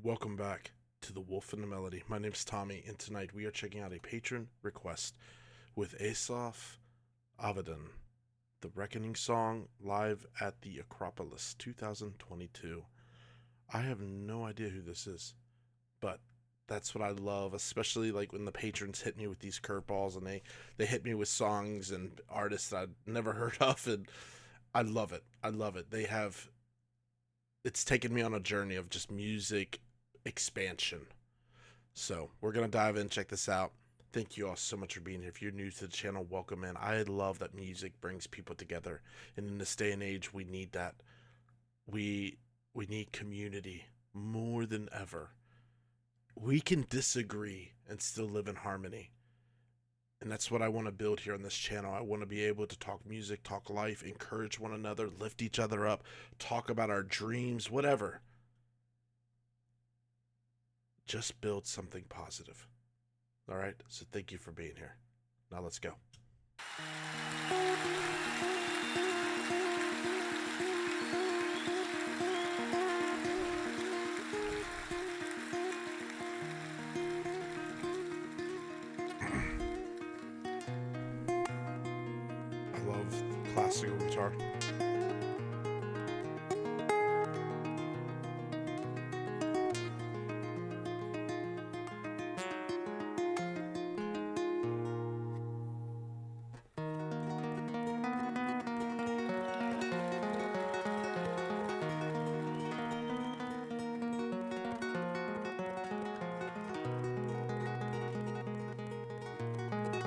Welcome back to The Wolf and the Melody. My name's Tommy, and tonight we are checking out a patron request with Asaf, Avidan, the Reckoning song, live at the Acropolis 2022. I have no idea who this is, but that's what I love, especially like when the patrons hit me with these curveballs and they hit me with songs and artists that I'd never heard of, and I love it. I love it. It's taken me on a journey of just music expansion. So we're going to dive in, check this out. Thank you all so much for being here. If you're new to the channel, welcome in. I love that music brings people together. And in this day and age, we need that. We need community more than ever. We can disagree and still live in harmony. And that's what I want to build here on this channel. I want to be able to talk music, talk life, encourage one another, lift each other up, talk about our dreams, whatever. Just build something positive. All right? So thank you for being here. Now let's go. I love classical guitar.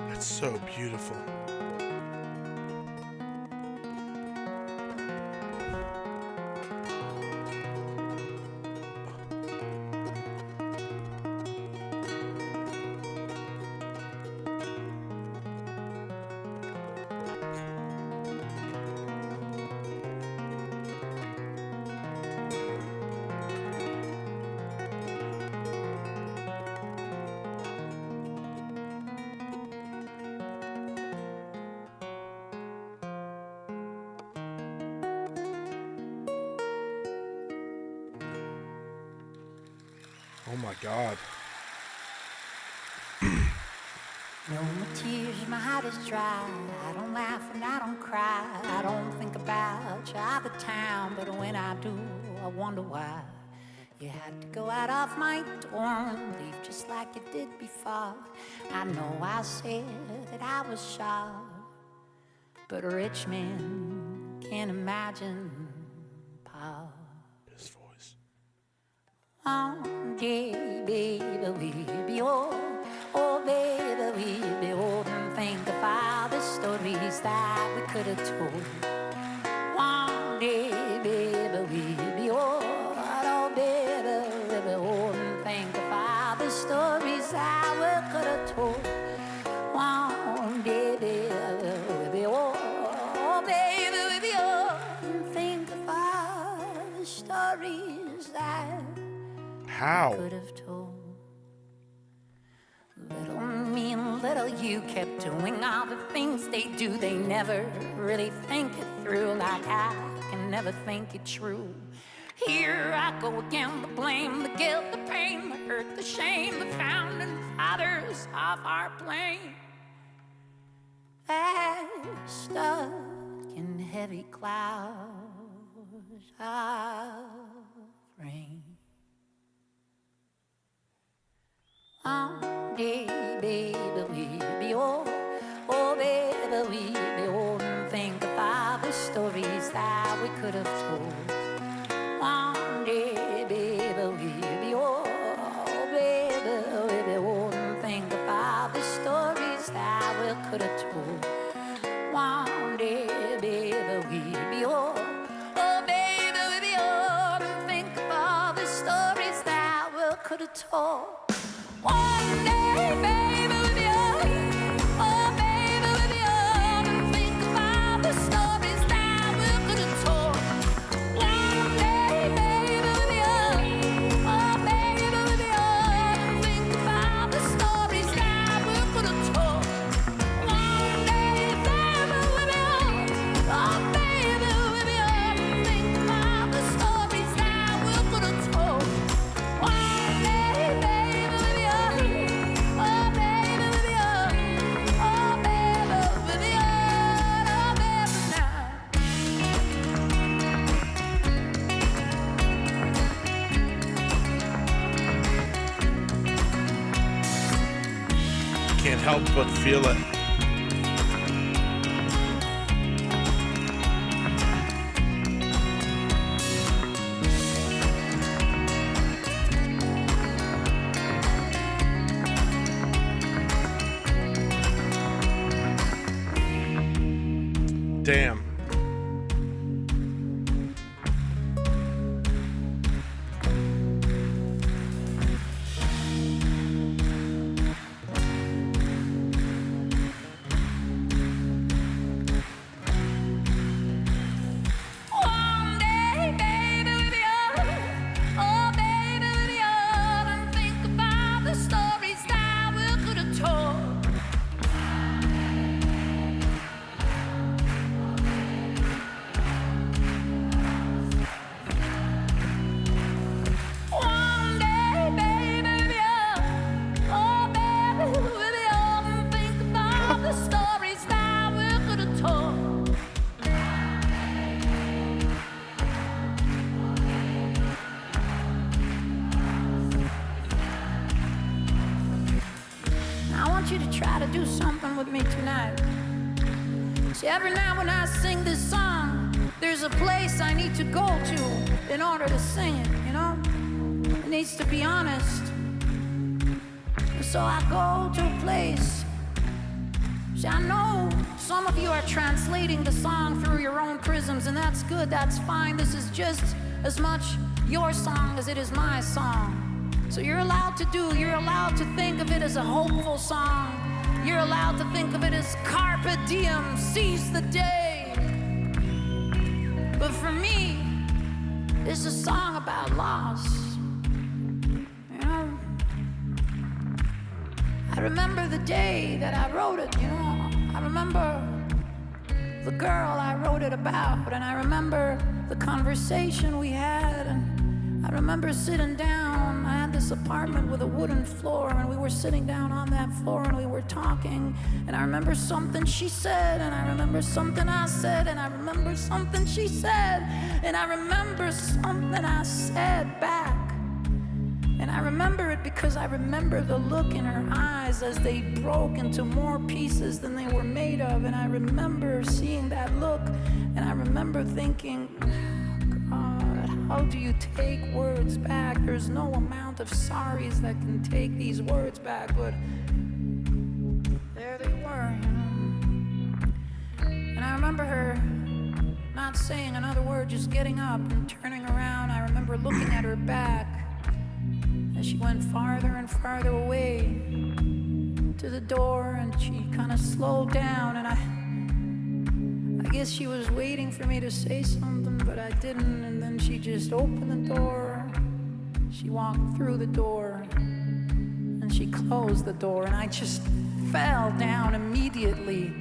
That's so beautiful. Oh my God. No more tears, my heart is dry. I don't laugh and I don't cry. I don't think about you all the time, but when I do, I wonder why you had to go out of my door and leave just like you did before. I know I said that I was shy, but a rich man can't imagine power. His voice. One day, baby, we'll be old. Oh, baby, we'll be old and think of all the stories that we could have told. One day, baby, we'll be old. Oh, baby, we'll be old and think of all the stories that we could have told. One day, baby, we'll be old. Oh, baby, we'll be old and think of all the stories that How? could have told. Little me and little you kept doing all the things they do. They never really think it through, like I can never think it true. Here I go again, the blame, the guilt, the pain, the hurt, the shame, the founding fathers of our blame. They're stuck in heavy clouds of rain. One day, baby, we'll be old. Oh, baby, we'll be old and think of all the stories that we could have told. One day, baby, we'll be old. Oh, baby, we'll be old and think of all the stories that we could have told. One day, baby, we'll be old. Oh, baby, we'll be old and think of all the stories that we could have told. One day, baby, we'll be old. Oh, baby, we'll be old and think of all the stories that we could have told. One day, baby, we'll be old. Oh, baby, we'll be old and think of all the stories that we could have told. One day, baby, we'll be old. Oh, baby, we'll be old and think of all the stories that we could have told. One can't help but feel it. Damn. One day, baby, we'll be old. Oh, baby, we'll be old. And think about the stories that we could have told. One day, baby, we'll be old. Oh, baby, we'll be old. And think about the stories that we could have told. I want you to try to do something with me tonight. See, every night when I sing this song, there's a place I need to go to in order to sing it, you know? It needs to be honest. So I go to a place. See, I know some of you are translating the song through your own prisms, and that's good, that's fine. This is just as much your song as it is my song. So you're allowed to think of it as a hopeful song. You're allowed to think of it as carpe diem, seize the day. But for me, it's a song about loss. You know, I remember the day that I wrote it, you know. I remember the girl I wrote it about, and I remember the conversation we had, and I remember sitting down. I had this apartment with a wooden floor, and we were sitting down on that floor and we were talking, and I remember something she said, and I remember something I said, and I remember something she said, and I remember something I said back. And I remember it because I remember the look in her eyes as they broke into more pieces than they were made of. And I remember seeing that look, and I remember thinking, God, how do you take words back? There's no amount of sorries that can take these words back, but there they were, you know. And I remember her not saying another word, just getting up and turning around. I remember looking at her back as she went farther and farther away to the door, and she kind of slowed down, and I guess she was waiting for me to say something, but I didn't. And then she just opened the door, she walked through the door, and she closed the door, and I just fell down immediately.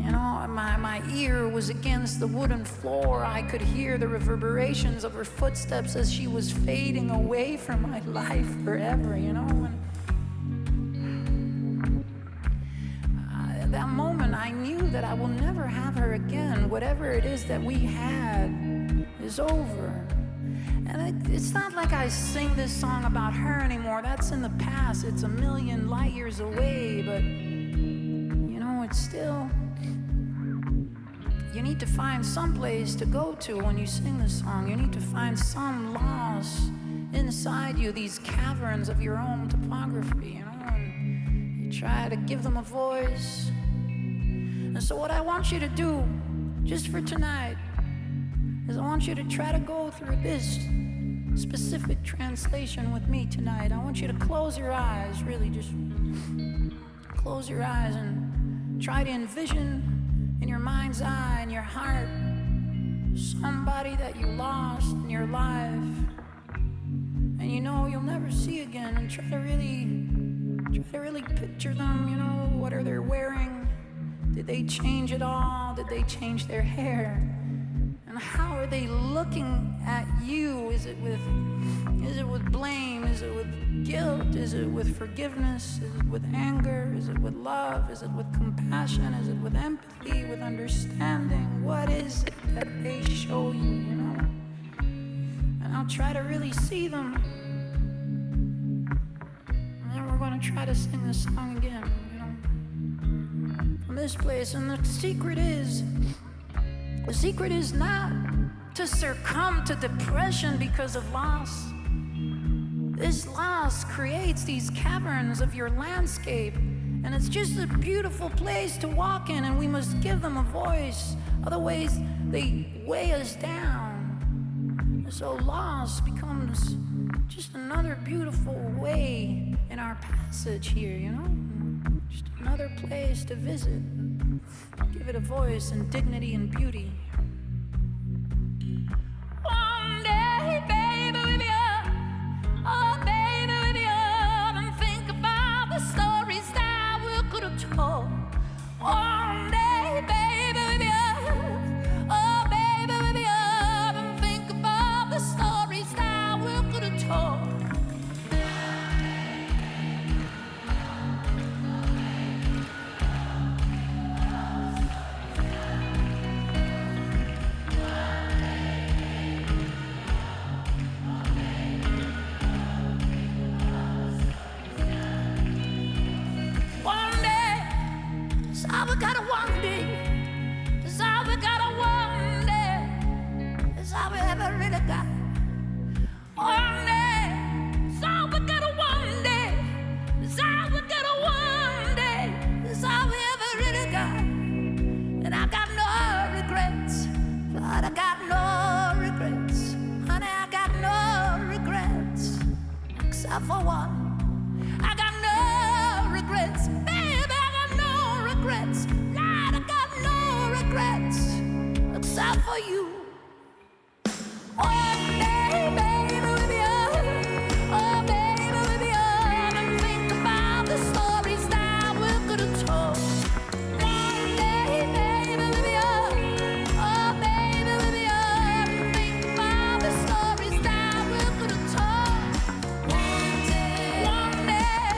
You know, my ear was against the wooden floor. I could hear the reverberations of her footsteps as she was fading away from my life forever, you know. And at that moment, I knew that I will never have her again. Whatever it is that we had is over. And it's not like I sing this song about her anymore. That's in the past. It's a million light years away, but, you know, it's still... You need to find some place to go to when you sing this song. You need to find some loss inside you, these caverns of your own topography, you know, and you try to give them a voice. And so what I want you to do, just for tonight, is I want you to try to go through this specific translation with me tonight. I want you to close your eyes, really just close your eyes and try to envision in your mind's eye, in your heart, somebody that you lost in your life and you know you'll never see again, and try to really picture them. You know, what are they wearing? Did they change at all? Did they change their hair? And how are they looking at you? Is it with blame? Is it with guilt? Is it with forgiveness? Is it with anger? Is it with love? Is it with compassion? Is it with empathy, with understanding? What is it that they show you, you know? And I'll try to really see them. And then we're we're gonna try to sing this song again, you know, from this place. And the secret is not to succumb to depression because of loss. This loss creates these caverns of your landscape, and it's just a beautiful place to walk in, and we must give them a voice. Otherwise, they weigh us down. So loss becomes just another beautiful way in our passage here, you know? Just another place to visit. Give it a voice and dignity and beauty. One day, baby, we'll be up. Oh, baby, we'll be up and think about the stories that we could have told. One day, baby, we'll be up. Oh, baby, we'll be up and think about the stories that we could have told. One day, that's all we gotta one day. That's all we gotta one day. That's all we ever really got. One day, that's all we gotta one day. That's all we gotta one day. That's all we ever really got. And I got no regrets, but I got no regrets. Honey, I got no regrets, except for one. I got no regrets, baby, I got no regrets. Lord, I got no regrets, except for you. One day, baby, we'll be up. Oh, baby, we'll be up and think about the stories that we could have told. One day, baby, we'll be up. Oh, baby, we'll be up and think about the stories that we could have told. One day, one day,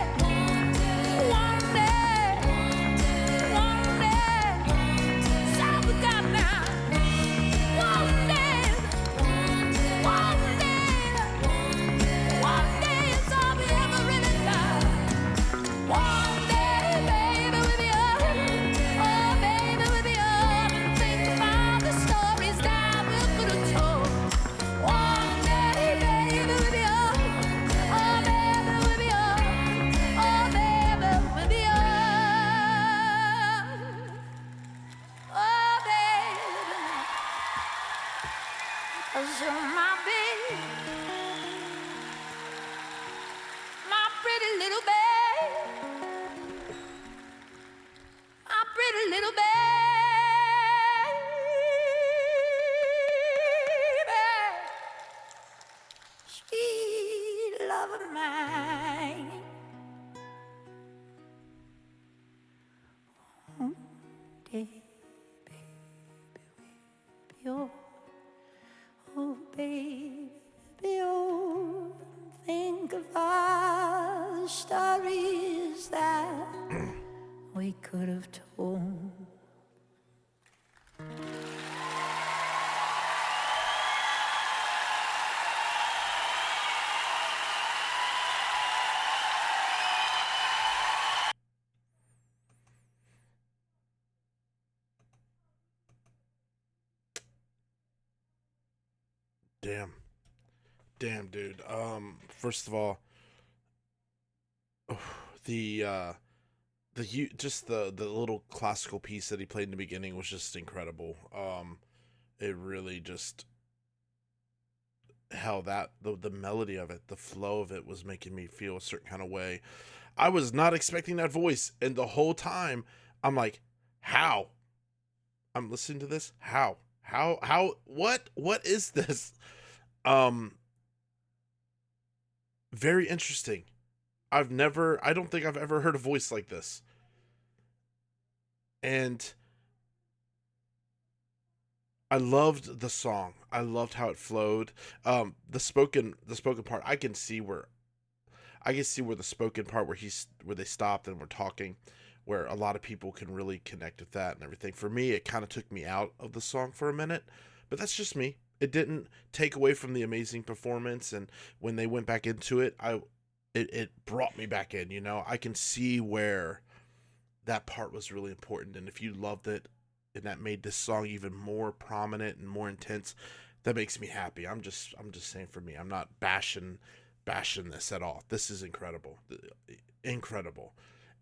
one day, one day, that's all we got now. One day, one day is all we ever really got. One day, baby, we'll be up. Oh, baby, we'll be up and think about the stories that we could have told. One day, baby, we'll be up. Oh, baby, we'll be up. Oh, baby, we'll be up. Oh, baby, 'cause you're my baby, my pretty little baby, my pretty little baby, sweet love of mine. One day, baby, we'll be oh, baby, oh, think of all the stories that we could have told. Damn, dude. First of all, just the little classical piece that he played in the beginning was just incredible. It really just how the melody of it, the flow of it was making me feel a certain kind of way. I was not expecting that voice, and the whole time I'm like, how? I'm listening to this. How? What is this? Very interesting. I don't think I've ever heard a voice like this. And I loved the song. I loved how it flowed. The spoken part, I can see where the spoken part where they stopped and were talking, where a lot of people can really connect with that and everything. For me, it kind of took me out of the song for a minute, but that's just me. It didn't take away from the amazing performance, and when they went back into it, it brought me back in, you know. I can see where that part was really important, and if you loved it and that made this song even more prominent and more intense, that makes me happy. I'm just saying, for me, I'm not bashing this at all. This is incredible. Incredible.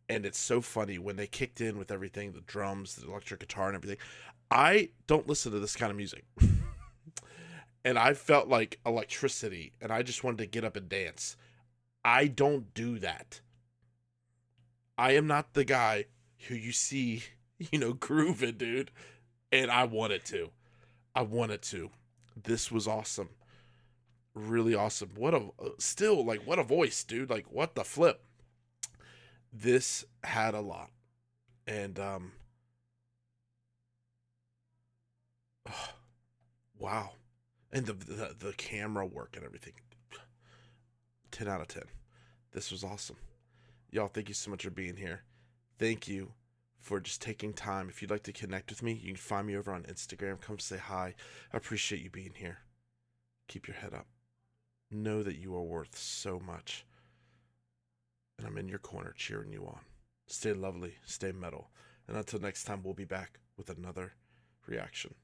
And it's so funny when they kicked in with everything, the drums, the electric guitar and everything. I don't listen to this kind of music. And I felt like electricity, and I just wanted to get up and dance. I don't do that. I am not the guy who you see, grooving, dude. And I wanted to. I wanted to. This was awesome. Really awesome. What a voice, dude. Like, what the flip? This had a lot. And, wow. And the camera work and everything. 10 out of 10. This was awesome. Y'all, thank you so much for being here. Thank you for just taking time. If you'd like to connect with me, you can find me over on Instagram. Come say hi. I appreciate you being here. Keep your head up. Know that you are worth so much. And I'm in your corner cheering you on. Stay lovely. Stay metal. And until next time, we'll be back with another reaction.